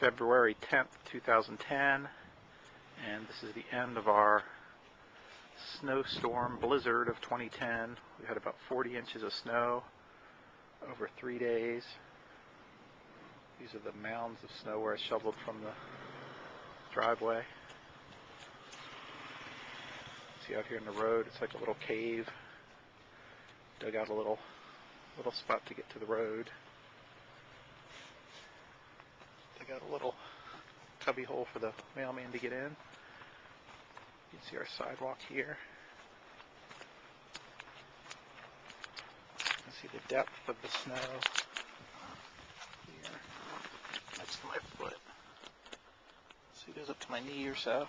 February 10th, 2010, and this is the end of our snowstorm blizzard of 2010. We had about 40 inches of snow over 3 days. These are the mounds of snow where I shoveled from the driveway. See out here in the road, it's like a little cave. Dug out a little spot to get to the road. Dug out a little cubby hole for the mailman to get in. You can see our sidewalk here. You can see the depth of the snow here. Next to my foot. See, it goes up to my knee or so.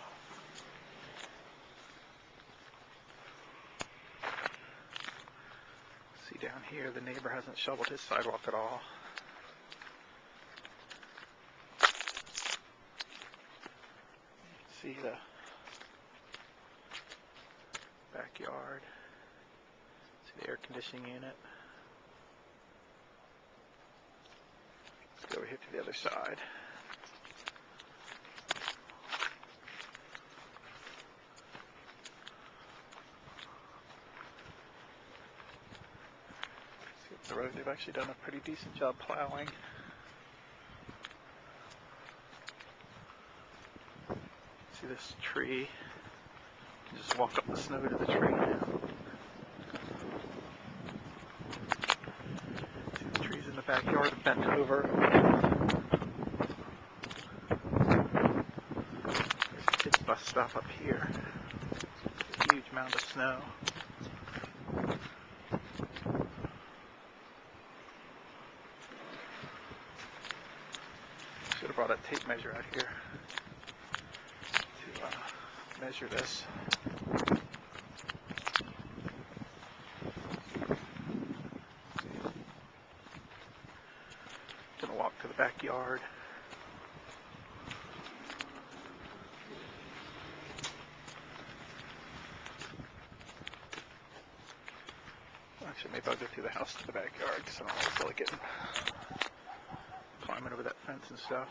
See down here, the neighbor hasn't shoveled his sidewalk at all. See the backyard. See the air conditioning unit. Let's go over here to the other side. See up the road, they've actually done a pretty decent job plowing. See this tree? You can just walk up the snow to the tree. See the trees in the backyard bent over. There's a kid's bus stop up here. A huge mound of snow. Should have brought a tape measure out here to measure this. Gonna walk to the backyard. Actually, maybe I'll go through the house to the backyard because I don't really feel like climbing over that fence and stuff.